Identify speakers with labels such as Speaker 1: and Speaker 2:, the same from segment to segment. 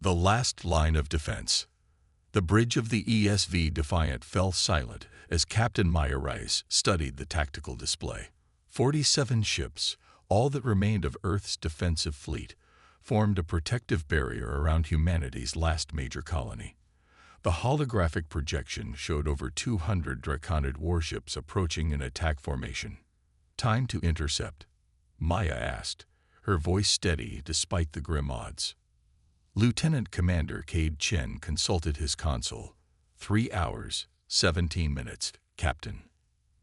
Speaker 1: The last line of defense. The bridge of the ESV Defiant fell silent as Captain Maya Rice studied the tactical display. 47 ships, all that remained of Earth's defensive fleet, formed a protective barrier around humanity's last major colony. The holographic projection showed over 200 Draconid warships approaching in attack formation. "Time to intercept?" Maya asked, her voice steady despite the grim odds. Lieutenant Commander Cade Chen consulted his console. 3 hours, 17 minutes, Captain.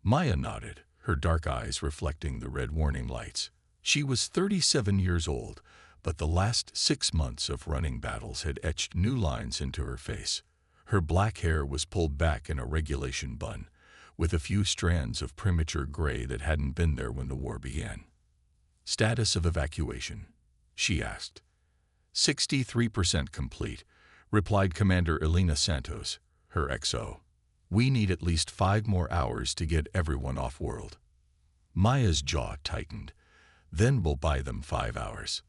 Speaker 1: Maya nodded, her dark eyes reflecting the red warning lights. She was 37 years old, but the last 6 months of running battles had etched new lines into her face. Her black hair was pulled back in a regulation bun, with a few strands of premature gray that hadn't been there when the war began. "Status of evacuation?" she asked. 63% complete, replied Commander Elena Santos, her XO. "We need at least 5 more hours to get everyone off-world." Maya's jaw tightened. "Then we'll buy them 5 hours.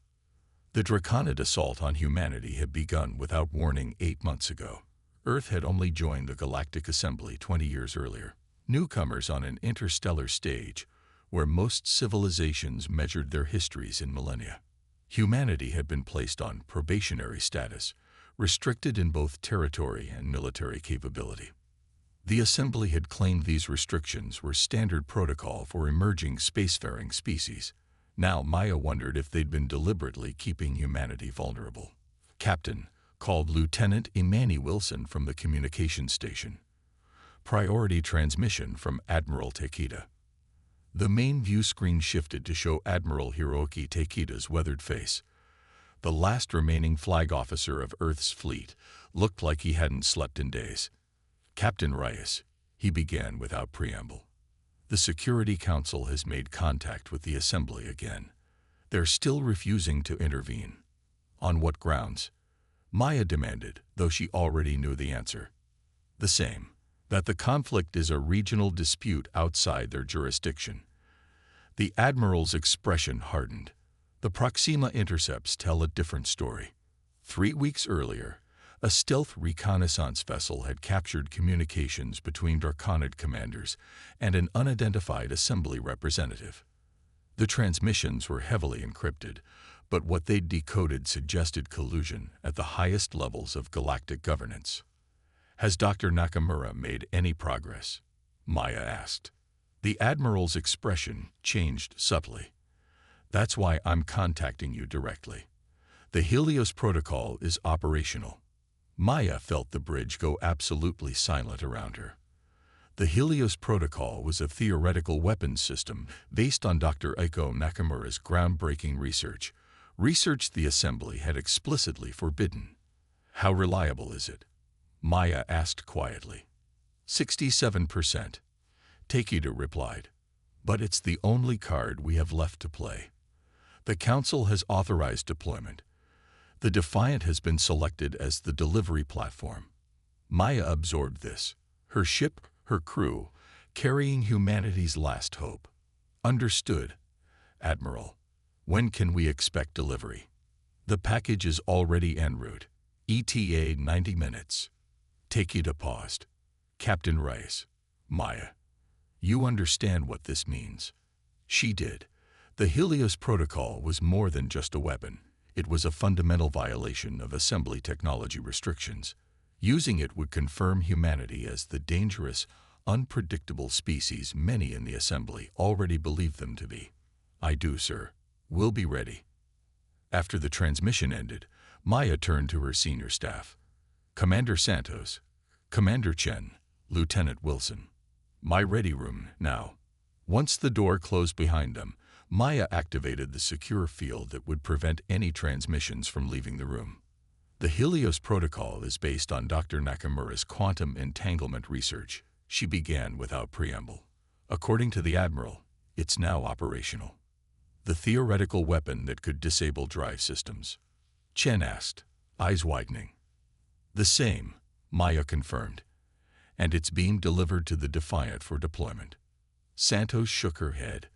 Speaker 1: The Draconid assault on humanity had begun without warning 8 months ago. Earth had only joined the Galactic Assembly 20 years earlier, newcomers on an interstellar stage where most civilizations measured their histories in millennia. Humanity had been placed on probationary status, restricted in both territory and military capability. The Assembly had claimed these restrictions were standard protocol for emerging spacefaring species. Now Maya wondered if they'd been deliberately keeping humanity vulnerable. "Captain," called Lieutenant Imani Wilson from the communications station. "Priority transmission from Admiral Takeda." The main view screen shifted to show Admiral Hiroki Takeda's weathered face. The last remaining flag officer of Earth's fleet looked like he hadn't slept in days. "Captain Rice," he began without preamble. "The Security Council has made contact with the Assembly again. They're still refusing to intervene." "On what grounds?" Maya demanded, though she already knew the answer. "The same. That the conflict is a regional dispute outside their jurisdiction." The Admiral's expression hardened. The Proxima intercepts tell a different story. 3 weeks earlier, a stealth reconnaissance vessel had captured communications between Draconid commanders and an unidentified Assembly representative. The transmissions were heavily encrypted, but what they'd decoded suggested collusion at the highest levels of galactic governance. "Has Dr. Nakamura made any progress?" Maya asked. The Admiral's expression changed subtly. "That's why I'm contacting you directly. The Helios Protocol is operational." Maya felt the bridge go absolutely silent around her. The Helios Protocol was a theoretical weapons system based on Dr. Aiko Nakamura's groundbreaking research the Assembly had explicitly forbidden. "How reliable is it?" Maya asked quietly. 67%. Takeda replied. "But it's the only card we have left to play. The Council has authorized deployment. The Defiant has been selected as the delivery platform." Maya absorbed this. Her ship, her crew, carrying humanity's last hope. "Understood, Admiral. When can we expect delivery?" "The package is already en route. ETA 90 minutes. Takeda paused. "Captain Rice." "Maya, you understand what this means." She did. The Helios Protocol was more than just a weapon. It was a fundamental violation of Assembly technology restrictions. Using it would confirm humanity as the dangerous, unpredictable species many in the Assembly already believed them to be. "I do, sir. We'll be ready." After the transmission ended, Maya turned to her senior staff. "Commander Santos, Commander Chen, Lieutenant Wilson. My ready room now." Once the door closed behind them, Maya activated the secure field that would prevent any transmissions from leaving the room. "The Helios Protocol is based on Dr. Nakamura's quantum entanglement research," she began without preamble. "According to the Admiral, it's now operational. The theoretical weapon that could disable drive systems." Chen asked, eyes widening. "The same," Maya confirmed. "And it's being delivered to the Defiant for deployment." Santos shook her head.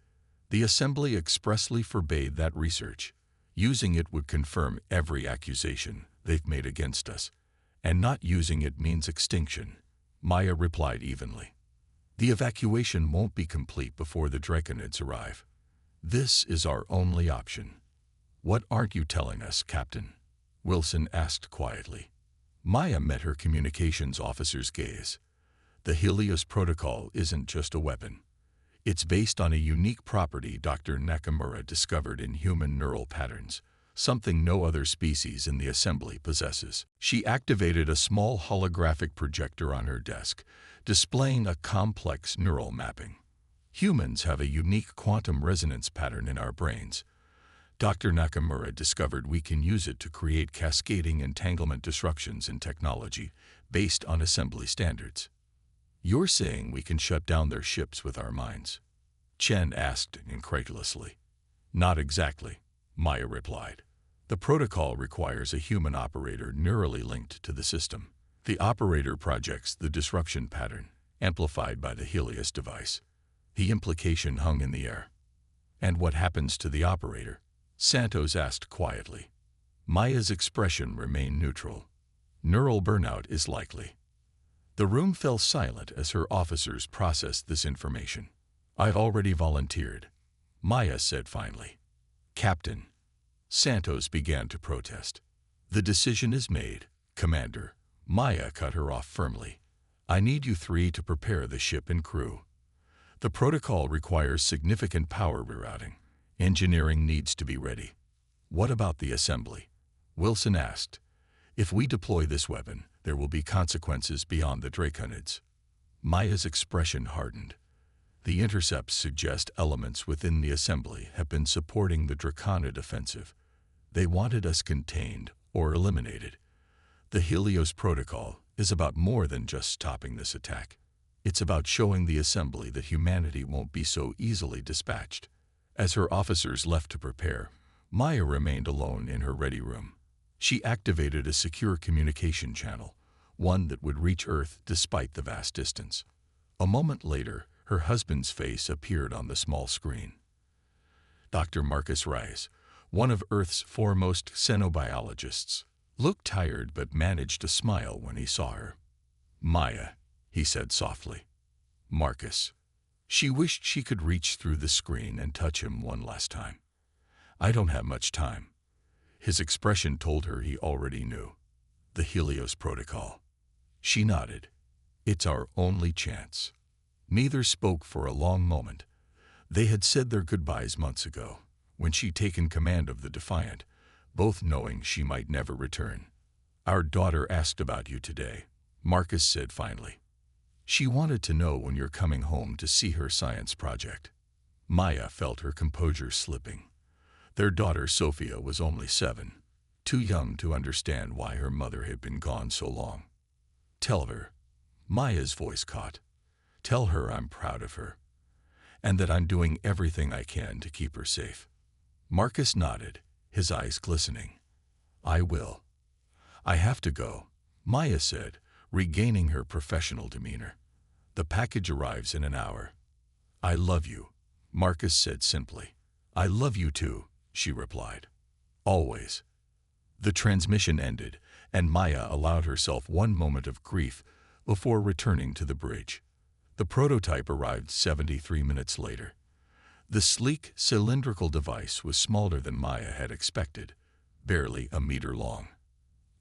Speaker 1: "The Assembly expressly forbade that research. Using it would confirm every accusation they've made against us, and not using it means extinction, Maya replied evenly. The evacuation won't be complete before the Draconids arrive. This is our only option. What aren't you telling us, Captain? Wilson asked quietly. Maya met her communications officer's gaze. The Helios Protocol isn't just a weapon. It's based on a unique property Dr. Nakamura discovered in human neural patterns, something no other species in the assembly possesses. She activated a small holographic projector on her desk, displaying a complex neural mapping. Humans have a unique quantum resonance pattern in our brains. Dr. Nakamura discovered we can use it to create cascading entanglement disruptions in technology based on assembly standards. You're saying we can shut down their ships with our minds? Chen asked incredulously. Not exactly, Maya replied. The protocol requires a human operator neurally linked to the system. The operator projects the disruption pattern, amplified by the Helios device. The implication hung in the air. And what happens to the operator? Santos asked quietly. Maya's expression remained neutral. Neural burnout is likely. The room fell silent as her officers processed this information. I've already volunteered, Maya said finally. Captain. Santos began to protest. The decision is made, Commander. Maya cut her off firmly. I need you three to prepare the ship and crew. The protocol requires significant power rerouting. Engineering needs to be ready. What about the assembly? Wilson asked. If we deploy this weapon, there will be consequences beyond the Draconids. Maya's expression hardened. The intercepts suggest elements within the assembly have been supporting the Draconid offensive. They wanted us contained or eliminated. The Helios Protocol is about more than just stopping this attack. It's about showing the assembly that humanity won't be so easily dispatched. As her officers left to prepare, Maya remained alone in her ready room. She activated a secure communication channel, one that would reach Earth despite the vast distance. A moment later, her husband's face appeared on the small screen. Dr. Marcus Rice, one of Earth's foremost xenobiologists, looked tired but managed to smile when he saw her. Maya, he said softly. Marcus. She wished she could reach through the screen and touch him one last time. I don't have much time. His expression told her he already knew. The Helios Protocol. She nodded. It's our only chance. Neither spoke for a long moment. They had said their goodbyes months ago, when she'd taken command of the Defiant, both knowing she might never return. Our daughter asked about you today, Marcus said finally. She wanted to know when you're coming home to see her science project. Maya felt her composure slipping. Their daughter Sophia was only 7, too young to understand why her mother had been gone so long. Tell her, Maya's voice caught. Tell her I'm proud of her, and that I'm doing everything I can to keep her safe. Marcus nodded, his eyes glistening. I will. I have to go, Maya said, regaining her professional demeanor. The package arrives in an hour. I love you, Marcus said simply. I love you too, she replied. Always. The transmission ended, and Maya allowed herself one moment of grief before returning to the bridge. The prototype arrived 73 minutes later. The sleek, cylindrical device was smaller than Maya had expected, barely a meter long.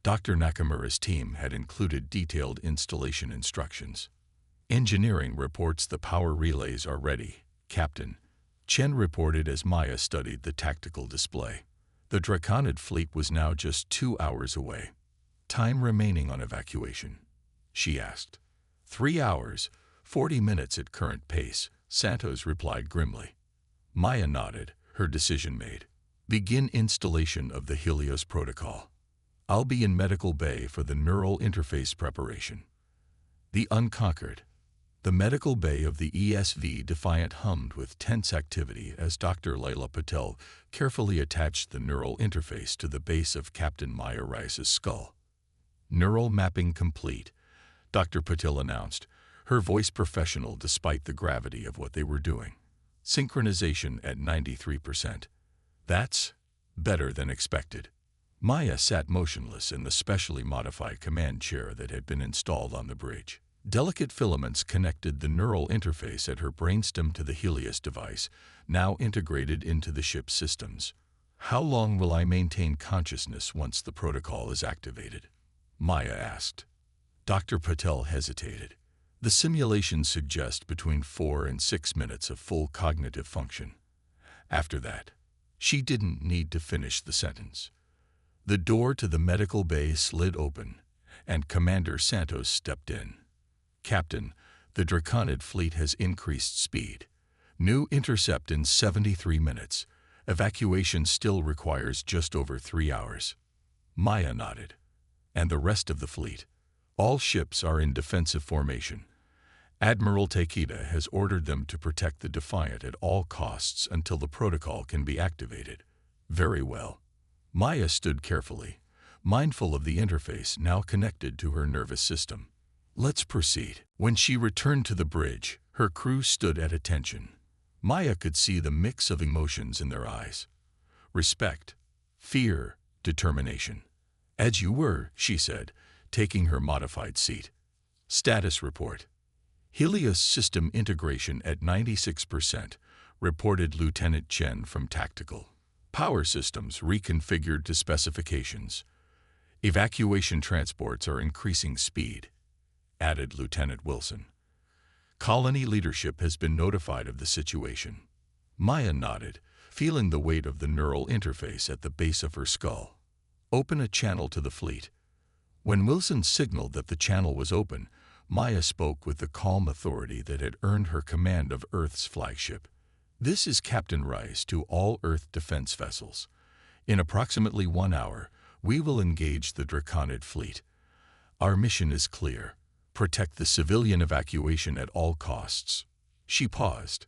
Speaker 1: Dr. Nakamura's team had included detailed installation instructions. Engineering reports the power relays are ready, Captain, Chen reported as Maya studied the tactical display. The Draconid fleet was now just 2 hours away. Time remaining on evacuation, she asked. 3 hours, 40 minutes at current pace, Santos replied grimly. Maya nodded, her decision made. Begin installation of the Helios Protocol. I'll be in Medical Bay for the neural interface preparation. The Unconquered. The medical bay of the ESV Defiant hummed with tense activity as Dr. Layla Patel carefully attached the neural interface to the base of Captain Maya Rice's skull. Neural mapping complete, Dr. Patel announced, her voice professional despite the gravity of what they were doing. Synchronization at 93%. That's better than expected. Maya sat motionless in the specially modified command chair that had been installed on the bridge. Delicate filaments connected the neural interface at her brainstem to the Helios device, now integrated into the ship's systems. "How long will I maintain consciousness once the protocol is activated?" Maya asked. Dr. Patel hesitated. "The simulations suggest between 4 and 6 minutes of full cognitive function. After that," she didn't need to finish the sentence. The door to the medical bay slid open, and Commander Santos stepped in. "Captain, the Draconid fleet has increased speed. New intercept in 73 minutes. Evacuation still requires just over 3 hours." Maya nodded. "And the rest of the fleet? All ships are in defensive formation. Admiral Takeda has ordered them to protect the Defiant at all costs until the protocol can be activated." "Very well." Maya stood carefully, mindful of the interface now connected to her nervous system. "Let's proceed." When she returned to the bridge, her crew stood at attention. Maya could see the mix of emotions in their eyes: respect, fear, determination. "As you were," she said, taking her modified seat. "Status report." "Helios system integration at 96%, reported Lieutenant Chen from Tactical. Power systems reconfigured to specifications. Evacuation transports are increasing speed," added Lieutenant Wilson. "Colony leadership has been notified of the situation." Maya nodded, feeling the weight of the neural interface at the base of her skull. "Open a channel to the fleet." When Wilson signaled that the channel was open, Maya spoke with the calm authority that had earned her command of Earth's flagship. "This is Captain Rice to all Earth defense vessels. In approximately 1 hour, we will engage the Draconid fleet. Our mission is clear: protect the civilian evacuation at all costs." She paused.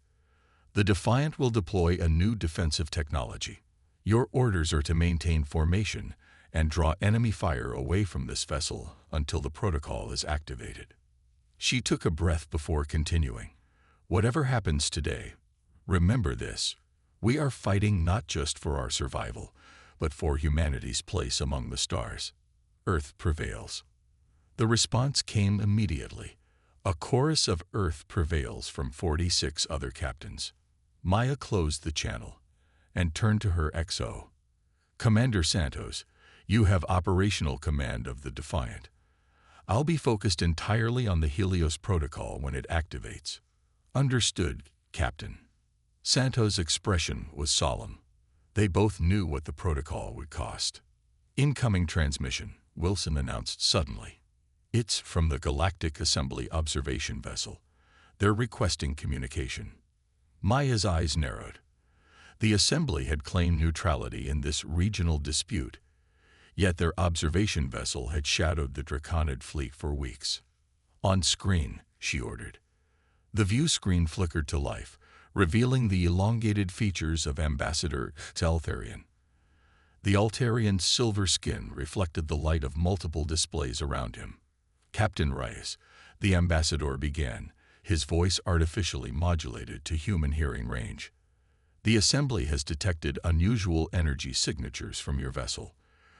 Speaker 1: "The Defiant will deploy a new defensive technology. Your orders are to maintain formation and draw enemy fire away from this vessel until the protocol is activated." She took a breath before continuing. "Whatever happens today, remember this: we are fighting not just for our survival, but for humanity's place among the stars. Earth prevails." The response came immediately. A chorus of "Earth prevails" from 46 other captains. Maya closed the channel and turned to her XO. "Commander Santos, you have operational command of the Defiant. I'll be focused entirely on the Helios protocol when it activates." "Understood, Captain." Santos' expression was solemn. They both knew what the protocol would cost. "Incoming transmission," Wilson announced suddenly. "It's from the Galactic Assembly observation vessel. They're requesting communication." Maya's eyes narrowed. The Assembly had claimed neutrality in this regional dispute, yet their observation vessel had shadowed the Draconid fleet for weeks. "On screen," she ordered. The view screen flickered to life, revealing the elongated features of Ambassador Altarian. The Altarian's silver skin reflected the light of multiple displays around him. "Captain Rice," the ambassador began, his voice artificially modulated to human hearing range. "The Assembly has detected unusual energy signatures from your vessel.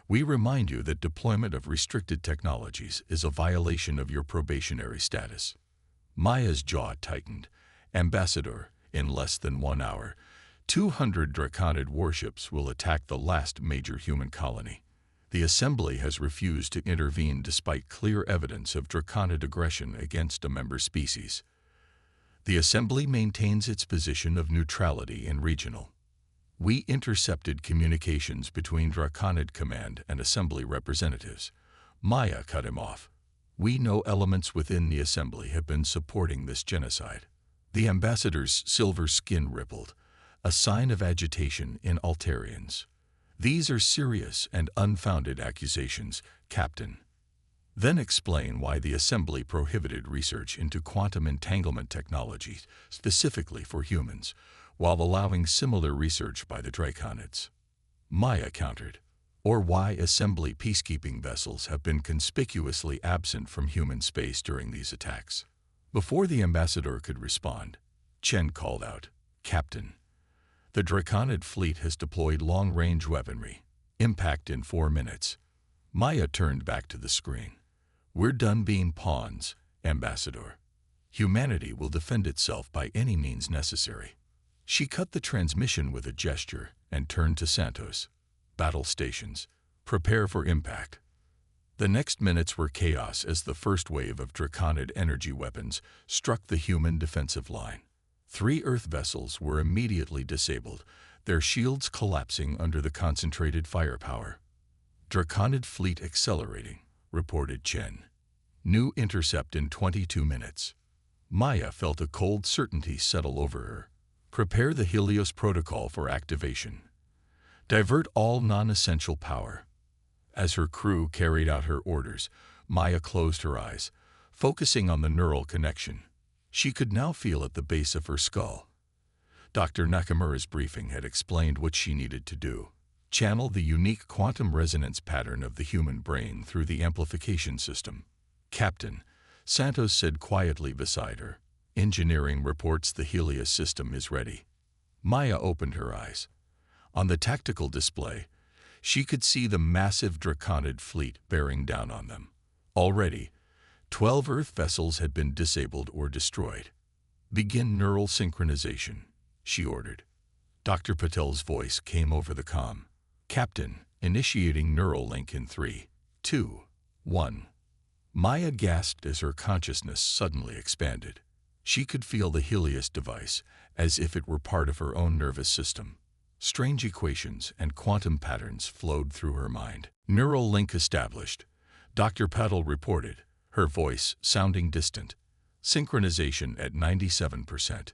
Speaker 1: We remind you that deployment of restricted technologies is a violation of your probationary status." Maya's jaw tightened. "Ambassador, in less than 1 hour, 200 Draconid warships will attack the last major human colony. The Assembly has refused to intervene despite clear evidence of Draconid aggression against a member species. The Assembly maintains its position of neutrality in regional." "We intercepted communications between Draconid Command and Assembly representatives." Maya cut him off. "We know elements within the Assembly have been supporting this genocide." The ambassador's silver skin rippled, a sign of agitation in Altarians. "These are serious and unfounded accusations, Captain." "Then explain why the Assembly prohibited research into quantum entanglement technologies specifically for humans, while allowing similar research by the Draconids." Maya countered. "Or why Assembly peacekeeping vessels have been conspicuously absent from human space during these attacks." Before the ambassador could respond, Chen called out, "Captain, the Draconid fleet has deployed long-range weaponry. Impact in 4 minutes. Maya turned back to the screen. We're done being pawns, Ambassador. Humanity will defend itself by any means necessary. She cut the transmission with a gesture and turned to Santos. Battle stations. Prepare for impact. The next minutes were chaos as the first wave of Draconid energy weapons struck the human defensive line. 3 Earth vessels were immediately disabled, their shields collapsing under the concentrated firepower. Draconid fleet accelerating, reported Chen. New intercept in 22 minutes. Maya felt a cold certainty settle over her. Prepare the Helios protocol for activation. Divert all non-essential power. As her crew carried out her orders, Maya closed her eyes, focusing on the neural connection. She could now feel at the base of her skull. Dr. Nakamura's briefing had explained what she needed to do. Channel the unique quantum resonance pattern of the human brain through the amplification system. Captain, Santos said quietly beside her. Engineering reports the Helios system is ready. Maya opened her eyes. On the tactical display, she could see the massive Draconid fleet bearing down on them. Already, 12 Earth vessels had been disabled or destroyed. Begin neural synchronization, she ordered. Dr. Patel's voice came over the comm. Captain, initiating neural link in 3, 2, 1. Maya gasped as her consciousness suddenly expanded. She could feel the Helios device as if it were part of her own nervous system. Strange equations and quantum patterns flowed through her mind. Neural link established, Dr. Patel reported, her voice sounding distant. Synchronization at 97%.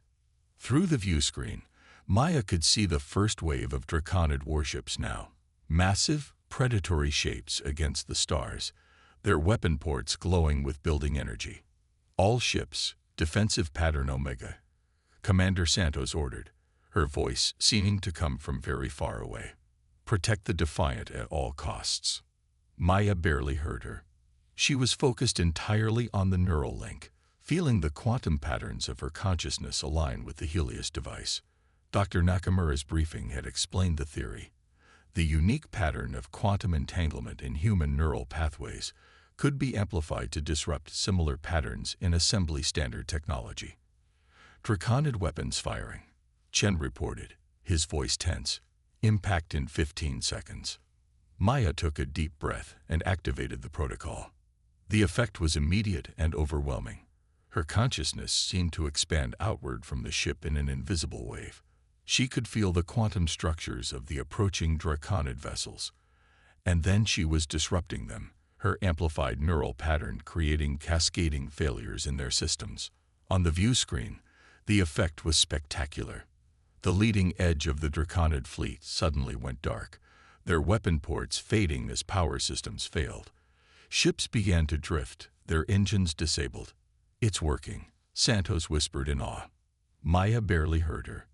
Speaker 1: Through the view screen, Maya could see the first wave of Draconid warships now. Massive, predatory shapes against the stars, their weapon ports glowing with building energy. All ships, defensive pattern Omega. Commander Santos ordered, her voice seeming to come from very far away. Protect the Defiant at all costs. Maya barely heard her. She was focused entirely on the neural link, feeling the quantum patterns of her consciousness align with the Helios device. Dr. Nakamura's briefing had explained the theory. The unique pattern of quantum entanglement in human neural pathways could be amplified to disrupt similar patterns in assembly standard technology. Draconid weapons firing, Chen reported, his voice tense. Impact in 15 seconds. Maya took a deep breath and activated the protocol. The effect was immediate and overwhelming. Her consciousness seemed to expand outward from the ship in an invisible wave. She could feel the quantum structures of the approaching Draconid vessels. And then she was disrupting them, her amplified neural pattern creating cascading failures in their systems. On the view screen, the effect was spectacular. The leading edge of the Draconid fleet suddenly went dark, their weapon ports fading as power systems failed. Ships began to drift, their engines disabled. It's working, Santos whispered in awe. Maya barely heard her.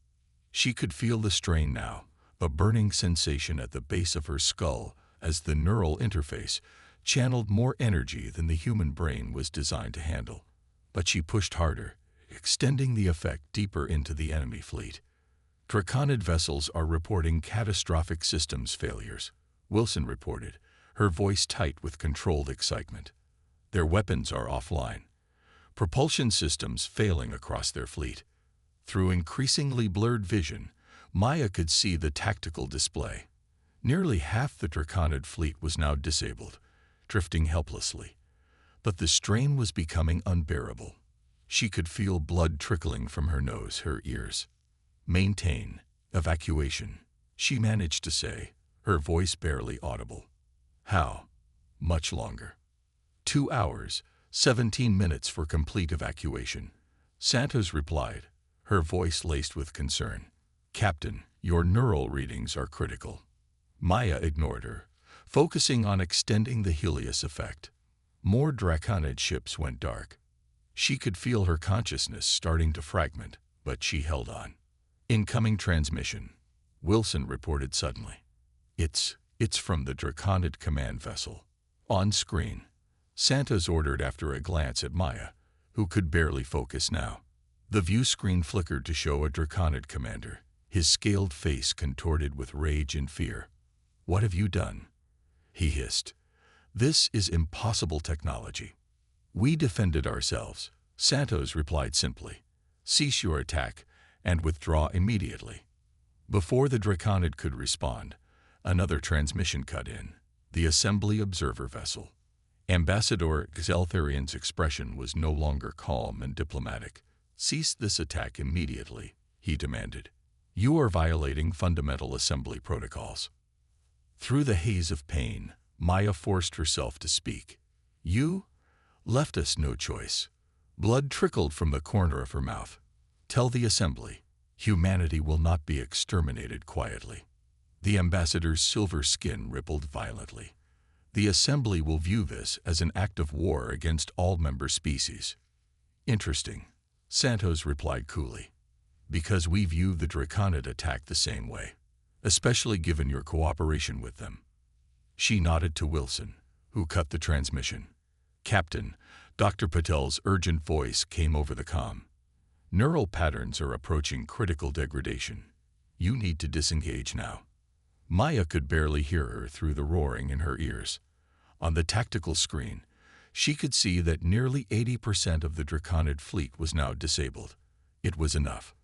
Speaker 1: She could feel the strain now, a burning sensation at the base of her skull as the neural interface channeled more energy than the human brain was designed to handle. But she pushed harder, extending the effect deeper into the enemy fleet. Draconid vessels are reporting catastrophic systems failures, Wilson reported, her voice tight with controlled excitement. Their weapons are offline. Propulsion systems failing across their fleet. Through increasingly blurred vision, Maya could see the tactical display. Nearly half the Draconid fleet was now disabled, drifting helplessly. But the strain was becoming unbearable. She could feel blood trickling from her nose, her ears. Maintain evacuation, she managed to say, her voice barely audible. How? Much longer. 2 hours, 17 minutes for complete evacuation. Santos replied, her voice laced with concern. Captain, your neural readings are critical. Maya ignored her, focusing on extending the Helios effect. More Draconid ships went dark. She could feel her consciousness starting to fragment, but she held on. Incoming transmission, Wilson reported suddenly. It's from the Draconid command vessel. On screen, Santos ordered after a glance at Maya, who could barely focus now. The view screen flickered to show a Draconid commander, his scaled face contorted with rage and fear. "What have you done?" he hissed. "This is impossible technology." "We defended ourselves," Santos replied simply. "Cease your attack and withdraw immediately." Before the Draconid could respond, another transmission cut in, the Assembly Observer Vessel. Ambassador Xeltharian's expression was no longer calm and diplomatic. "Cease this attack immediately," he demanded. "You are violating fundamental assembly protocols." Through the haze of pain, Maya forced herself to speak. "You left us no choice." Blood trickled from the corner of her mouth. "Tell the Assembly, humanity will not be exterminated quietly." The ambassador's silver skin rippled violently. "The Assembly will view this as an act of war against all member species." "Interesting," Santos replied coolly. "Because we view the Draconid attack the same way, especially given your cooperation with them." She nodded to Wilson, who cut the transmission. "Captain," Dr. Patel's urgent voice came over the comm. "Neural patterns are approaching critical degradation. You need to disengage now." Maya could barely hear her through the roaring in her ears. On the tactical screen, she could see that nearly 80% of the Draconid fleet was now disabled. It was enough.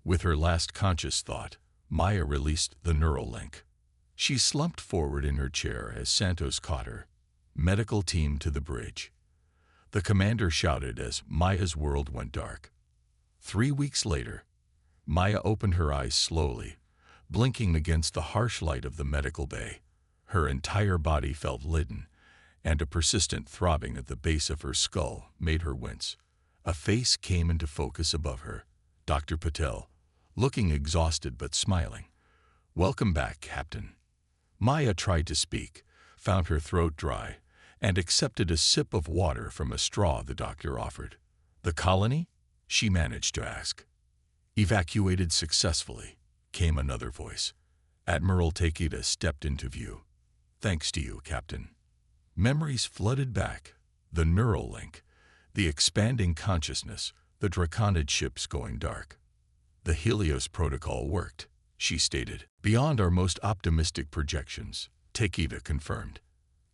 Speaker 1: With her last conscious thought, Maya released the neural link. She slumped forward in her chair as Santos caught her. "Medical team to the bridge." The commander shouted as Maya's world went dark. 3 weeks later, Maya opened her eyes slowly, blinking against the harsh light of the medical bay. Her entire body felt leaden, and a persistent throbbing at the base of her skull made her wince. A face came into focus above her. Dr. Patel, looking exhausted but smiling. "Welcome back, Captain." Maya tried to speak, found her throat dry, and accepted a sip of water from a straw the doctor offered. "The colony?" she managed to ask. "Evacuated successfully," came another voice. Admiral Takeda stepped into view. "Thanks to you, Captain." Memories flooded back. The neural link, the expanding consciousness, the Draconid ships going dark. "The Helios protocol worked," she stated. "Beyond our most optimistic projections," Takeda confirmed.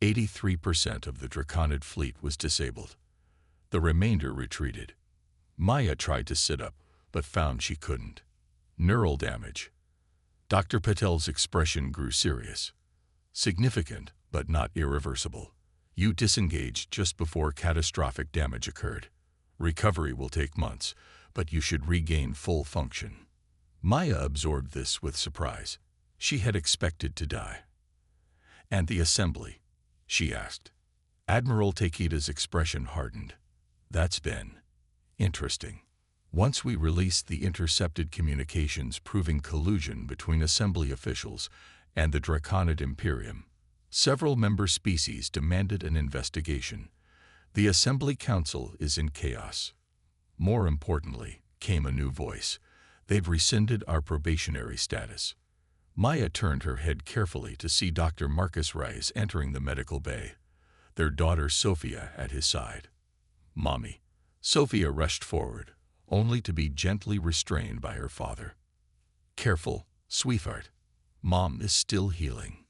Speaker 1: 83% of the Draconid fleet was disabled. The remainder retreated. Maya tried to sit up, but found she couldn't. "Neural damage." Dr. Patel's expression grew serious. "Significant, but not irreversible. You disengaged just before catastrophic damage occurred. Recovery will take months, but you should regain full function." Maya absorbed this with surprise. She had expected to die. "And the Assembly?" she asked. Admiral Takeda's expression hardened. "That's been interesting. Once we released the intercepted communications proving collusion between Assembly officials and the Draconid Imperium, several member species demanded an investigation. The Assembly Council is in chaos." More importantly, came a new voice. "They've rescinded our probationary status." Maya turned her head carefully to see Dr. Marcus Rice entering the medical bay, their daughter Sophia at his side. "Mommy." Sophia rushed forward, only to be gently restrained by her father. "Careful, sweetheart. Mom is still healing."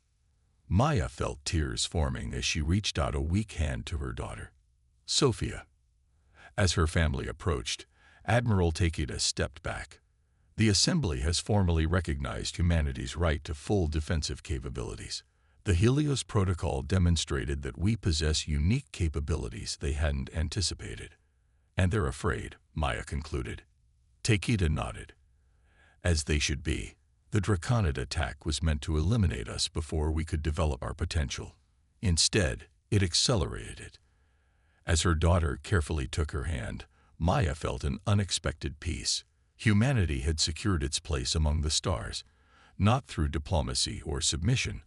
Speaker 1: Maya felt tears forming as she reached out a weak hand to her daughter. "Sophia." As her family approached, Admiral Takeda stepped back. "The Assembly has formally recognized humanity's right to full defensive capabilities. The Helios Protocol demonstrated that we possess unique capabilities they hadn't anticipated. And they're afraid," Maya concluded. Takeda nodded. "As they should be. The Draconid attack was meant to eliminate us before we could develop our potential. Instead, it accelerated it." As her daughter carefully took her hand, Maya felt an unexpected peace. Humanity had secured its place among the stars, not through diplomacy or submission,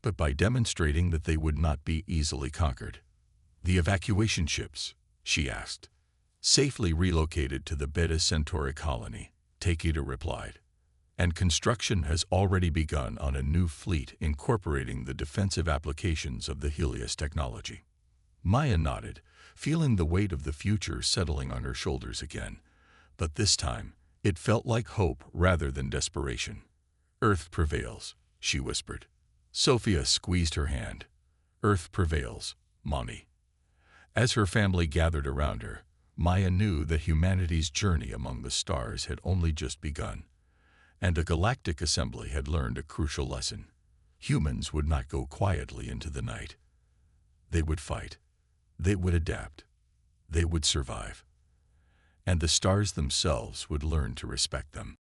Speaker 1: but by demonstrating that they would not be easily conquered. "The evacuation ships?" she asked. "Safely relocated to the Beta Centauri colony," Takeda replied. "And construction has already begun on a new fleet incorporating the defensive applications of the Helios technology." Maya nodded, feeling the weight of the future settling on her shoulders again. But this time, it felt like hope rather than desperation. "Earth prevails," she whispered. Sophia squeezed her hand. Earth prevails, Mommy. As her family gathered around her, Maya knew that humanity's journey among the stars had only just begun, and a galactic assembly had learned a crucial lesson. Humans would not go quietly into the night. They would fight. They would adapt. They would survive. And the stars themselves would learn to respect them.